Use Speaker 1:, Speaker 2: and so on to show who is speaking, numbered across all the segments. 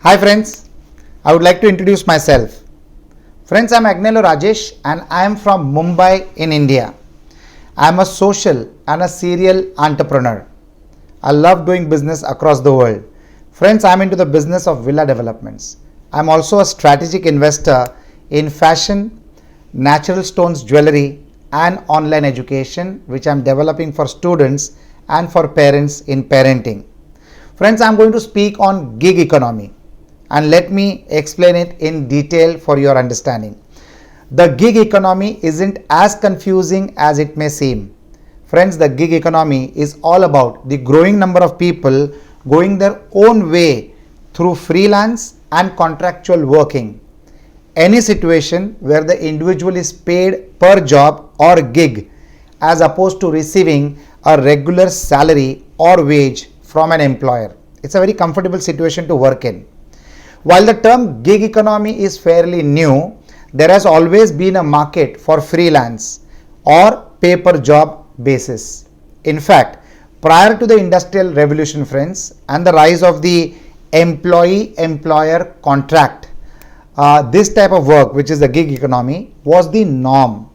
Speaker 1: Hi friends, I would like to introduce myself. Friends, I am Agnelorajesh and I am from Mumbai in India. I am a social and a serial entrepreneur. I love doing business across the world. Friends, I am into the business of villa developments. I am also a strategic investor in fashion, natural stones jewelry and online education which I am developing for students and for parents in parenting. Friends, I am going to speak on gig economy. And let me explain it in detail for your understanding. The gig economy isn't as confusing as it may seem. Friends, the gig economy is all about the growing number of people going their own way through freelance and contractual working. Any situation where the individual is paid per job or gig as opposed to receiving a regular salary or wage from an employer. It's a very comfortable situation to work in. While the term gig economy is fairly new, there has always been a market for freelance or pay per job basis. In fact, prior to the Industrial Revolution, friends, and the rise of the employee-employer contract, this type of work, which is the gig economy, was the norm.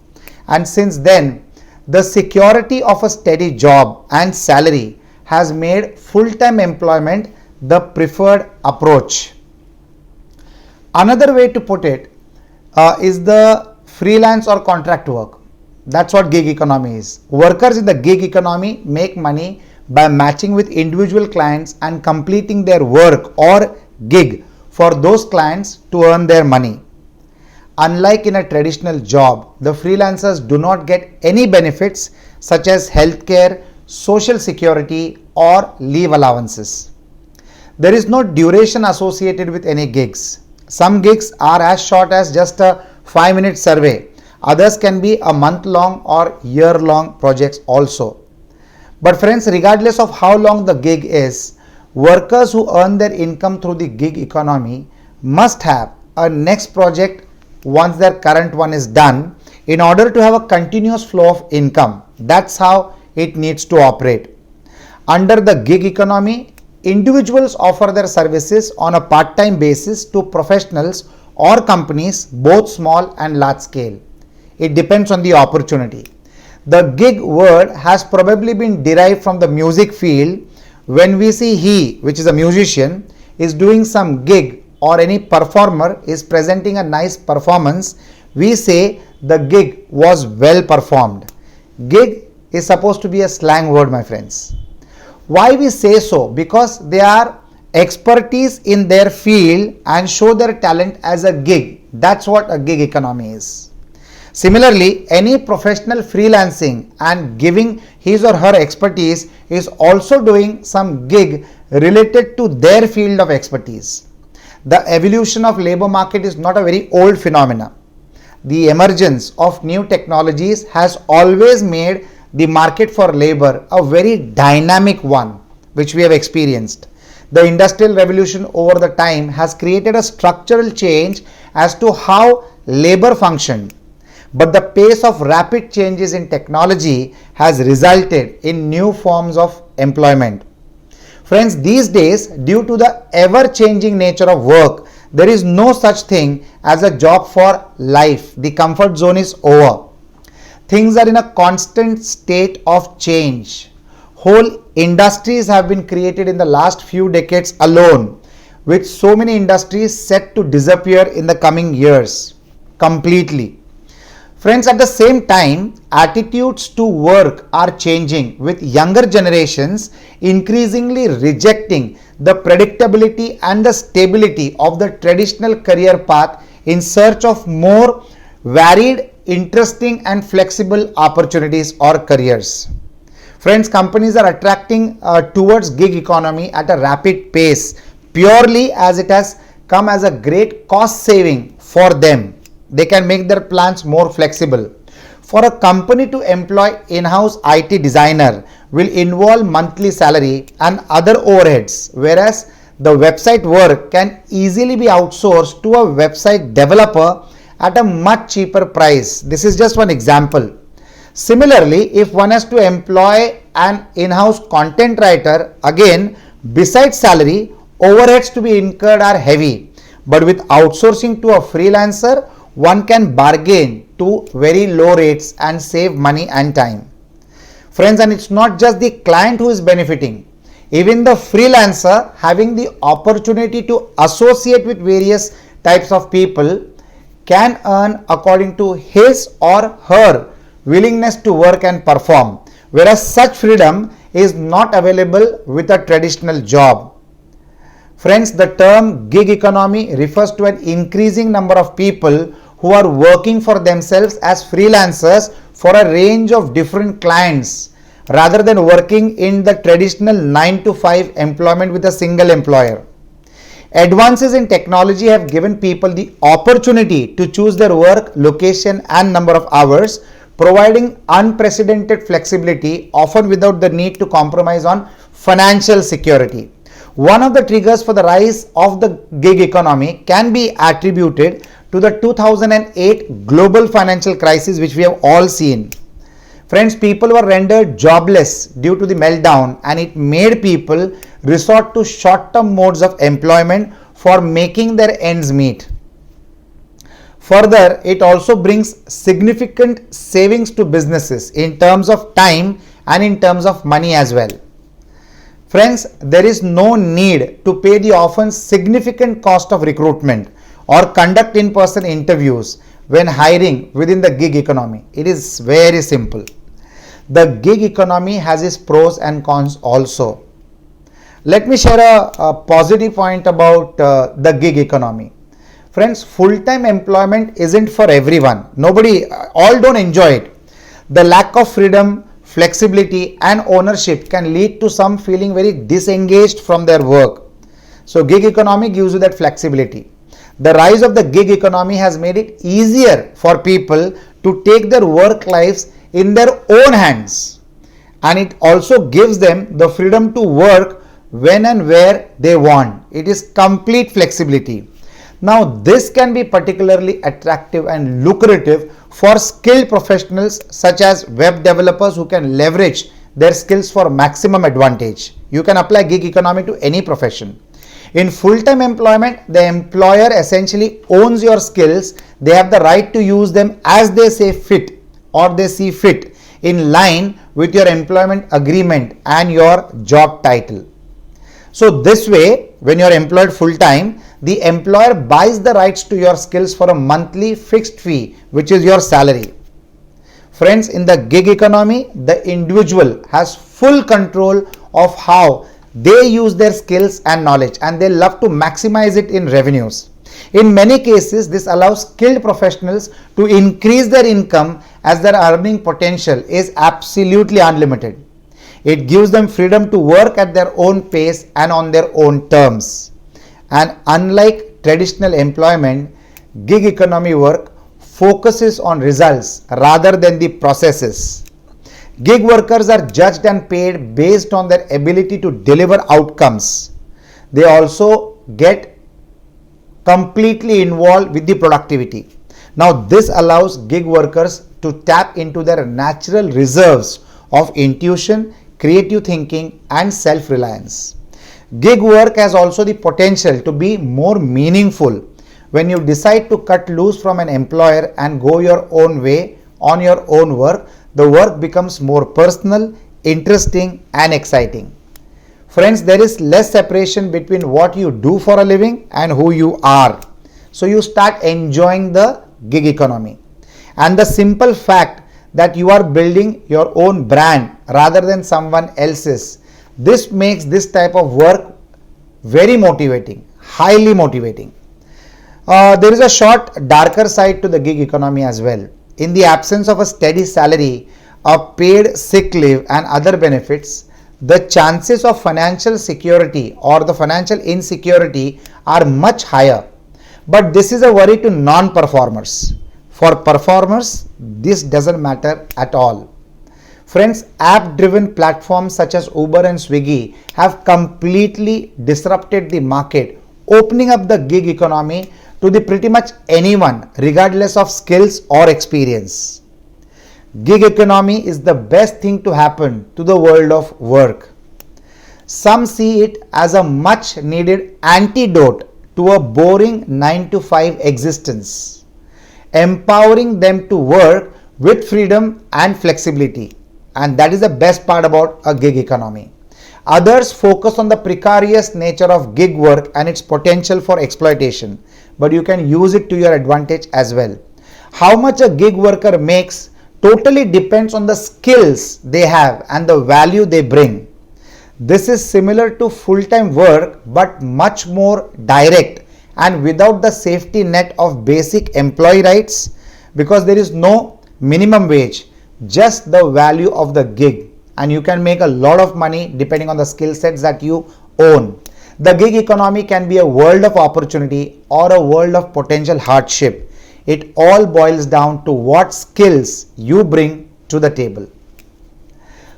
Speaker 1: And since then, the security of a steady job and salary has made full-time employment the preferred approach. Another way to put it is the freelance or contract work. That's what gig economy is. Workers in the gig economy make money by matching with individual clients and completing their work or gig for those clients to earn their money. Unlike in a traditional job, the freelancers do not get any benefits such as healthcare, social security or leave allowances. There is no duration associated with any gigs. Some gigs are as short as just a 5-minute survey. Others can be a month-long or year-long projects also. But friends, regardless of how long the gig is, workers who earn their income through the gig economy must have a next project once their current one is done in order to have a continuous flow of income. That's how it needs to operate. Under the gig economy, individuals offer their services on a part-time basis to professionals or companies, both small and large scale. It depends on the opportunity. The gig word has probably been derived from the music field. When we see he, which is a musician, is doing some gig or any performer is presenting a nice performance, we say the gig was well performed. Gig is supposed to be a slang word, my friends. Why we say so? Because they are expertise in their field and show their talent as a gig. That's what a gig economy is. Similarly, any professional freelancing and giving his or her expertise is also doing some gig related to their field of expertise. The evolution of labor market is not a very old phenomena. The emergence of new technologies has always made the market for labor a very dynamic one, which we have experienced. The Industrial Revolution over the time has created a structural change as to how labor functioned. But the pace of rapid changes in technology has resulted in new forms of employment. Friends, these days, due to the ever-changing nature of work, there is no such thing as a job for life. The comfort zone is over. Things are in a constant state of change. Whole industries have been created in the last few decades alone, with so many industries set to disappear in the coming years completely. Friends, at the same time, attitudes to work are changing, with younger generations increasingly rejecting the predictability and the stability of the traditional career path in search of more varied, interesting and flexible opportunities or careers. Friends, companies are attracting towards gig economy at a rapid pace purely as it has come as a great cost saving for them. They can make their plans more flexible. For a company to employ in-house IT designer will involve monthly salary and other overheads, whereas the website work can easily be outsourced to a website developer at a much cheaper price. This is just one example. Similarly, if one has to employ an in-house content writer, again, besides salary, Overheads to be incurred are heavy, but with outsourcing to a freelancer, one can bargain to very low rates and save money and time. Friends, and it's not just the client who is benefiting. Even the freelancer having the opportunity to associate with various types of people can earn according to his or her willingness to work and perform, whereas such freedom is not available with a traditional job. Friends, the term gig economy refers to an increasing number of people who are working for themselves as freelancers for a range of different clients rather than working in the traditional 9 to 5 employment with a single employer. Advances in technology have given people the opportunity to choose their work, location and number of hours, providing unprecedented flexibility, often without the need to compromise on financial security. One of the triggers for the rise of the gig economy can be attributed to the 2008 global financial crisis, which we have all seen. Friends, people were rendered jobless due to the meltdown, and it made people resort to short-term modes of employment for making their ends meet. Further, it also brings significant savings to businesses in terms of time and in terms of money as well. Friends, there is no need to pay the often significant cost of recruitment or conduct in-person interviews when hiring within the gig economy. It is very simple. The gig economy has its pros and cons also. Let me share a positive point about the gig economy. Friends, full-time employment isn't for everyone. All don't enjoy it. The lack of freedom, flexibility and ownership can lead to some feeling very disengaged from their work. So gig economy gives you that flexibility. The rise of the gig economy has made it easier for people to take their work lives in their own hands, and it also gives them the freedom to work when and where they want. It is complete flexibility. Now, this can be particularly attractive and lucrative for skilled professionals such as web developers who can leverage their skills for maximum advantage. You can apply gig economy to any profession. In full-time employment, the employer essentially owns your skills. They have the right to use them as they say fit or they see fit in line with your employment agreement and your job title. So this way, when you are employed full-time, the employer buys the rights to your skills for a monthly fixed fee, which is your salary. Friends, in the gig economy, the individual has full control of how they use their skills and knowledge, and they love to maximize it in revenues. In many cases, this allows skilled professionals to increase their income as their earning potential is absolutely unlimited. It gives them freedom to work at their own pace and on their own terms. And unlike traditional employment, gig economy work focuses on results rather than the processes. Gig workers are judged and paid based on their ability to deliver outcomes. They also get completely involved with the productivity. Now, this allows gig workers to tap into their natural reserves of intuition, creative thinking, and self-reliance. Gig work has also the potential to be more meaningful when you decide to cut loose from an employer and go your own way on your own work. The work becomes more personal, interesting, and exciting. Friends, there is less separation between what you do for a living and who you are. So you start enjoying the gig economy. And the simple fact that you are building your own brand rather than someone else's, this makes this type of work very motivating, highly motivating. There is a short darker side to the gig economy as well. In the absence of a steady salary, a paid sick leave and other benefits, the chances of financial security or the financial insecurity are much higher. But this is a worry to non-performers. For performers, this doesn't matter at all. Friends, app-driven platforms such as Uber and Swiggy have completely disrupted the market, opening up the gig economy to the pretty much anyone, regardless of skills or experience. Gig economy is the best thing to happen to the world of work. Some see it as a much needed antidote to a boring 9 to 5 existence, empowering them to work with freedom and flexibility. And that is the best part about a gig economy. Others focus on the precarious nature of gig work and its potential for exploitation, but you can use it to your advantage as well. How much a gig worker makes totally depends on the skills they have and the value they bring. This is similar to full-time work but much more direct and without the safety net of basic employee rights, because there is no minimum wage, just the value of the gig, and you can make a lot of money depending on the skill sets that you own. The gig economy can be a world of opportunity or a world of potential hardship. It all boils down to what skills you bring to the table.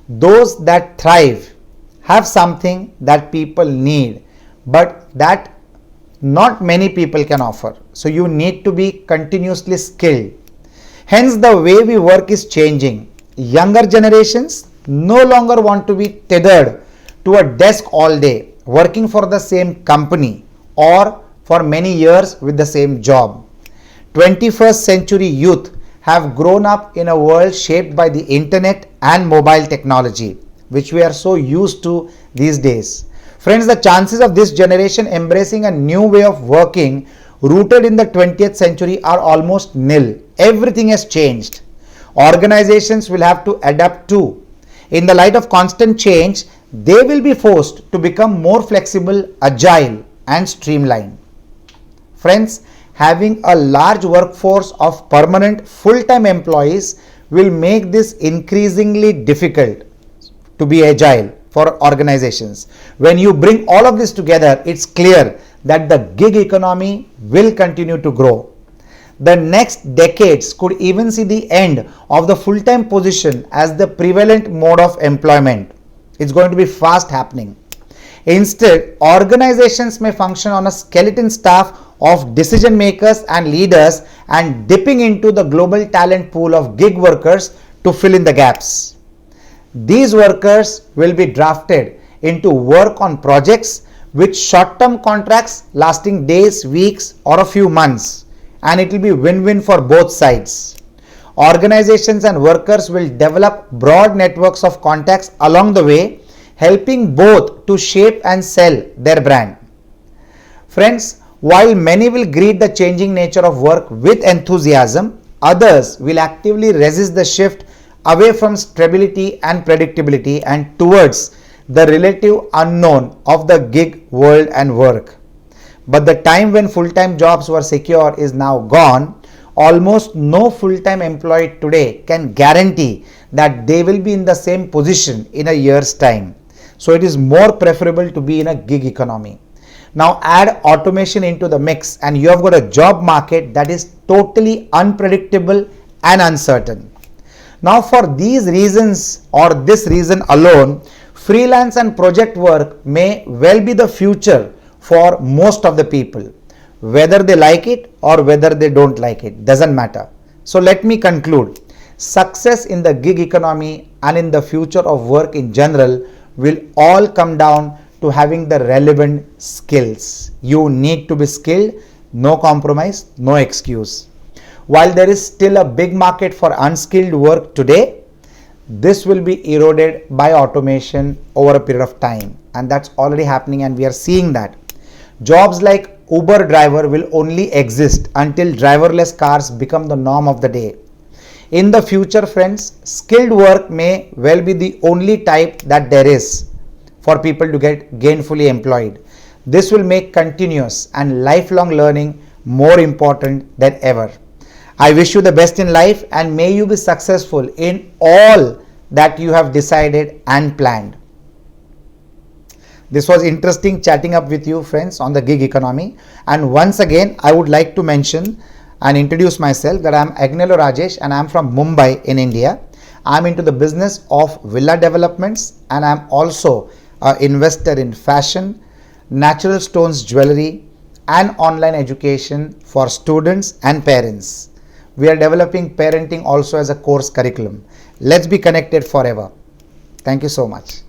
Speaker 1: Those that thrive have something that people need, but that not many people can offer. So you need to be continuously skilled. Hence, the way we work is changing. Younger generations no longer want to be tethered to a desk all day, working for the same company or for many years with the same job. 21st century youth have grown up in a world shaped by the internet and mobile technology, which we are so used to these days. Friends, the chances of this generation embracing a new way of working rooted in the 20th century are almost nil. Everything has changed. Organizations will have to adapt too. In the light of constant change, they will be forced to become more flexible, agile, and streamlined. Friends, having a large workforce of permanent full-time employees will make this increasingly difficult to be agile for organizations. When you bring all of this together, it's clear that the gig economy will continue to grow. The next decades could even see the end of the full-time position as the prevalent mode of employment. It's going to be fast happening. Instead, organizations may function on a skeleton staff of decision makers and leaders and dipping into the global talent pool of gig workers to fill in the gaps. These workers will be drafted into work on projects with short-term contracts lasting days, weeks, or a few months, and it will be win-win for both sides. Organizations and workers will develop broad networks of contacts along the way, helping both to shape and sell their brand. Friends, while many will greet the changing nature of work with enthusiasm, others will actively resist the shift away from stability and predictability and towards the relative unknown of the gig world and work. But the time when full-time jobs were secure is now gone. Almost no full-time employee today can guarantee that they will be in the same position in a year's time. So it is more preferable to be in a gig economy. Now add automation into the mix and you have got a job market that is totally unpredictable and uncertain. Now for these reasons or this reason alone, freelance and project work may well be the future for most of the people. Whether they like it or whether they don't like it, doesn't matter. So let me conclude. Success in the gig economy and in the future of work in general will all come down to having the relevant skills. You need to be skilled, no compromise, no excuse. While there is still a big market for unskilled work today, this will be eroded by automation over a period of time, and that's already happening and we are seeing that. Jobs like Uber driver will only exist until driverless cars become the norm of the day. In the future, friends, skilled work may well be the only type that there is for people to get gainfully employed. This will make continuous and lifelong learning more important than ever. I wish you the best in life and may you be successful in all that you have decided and planned. This was interesting chatting up with you, friends, on the gig economy. And once again, I would like to mention and introduce myself that I am Agnelorajesh and I am from Mumbai in India. I am into the business of villa developments and I am also an investor in fashion, natural stones jewelry and online education for students and parents. We are developing parenting also as a course curriculum. Let's be connected forever. Thank you so much.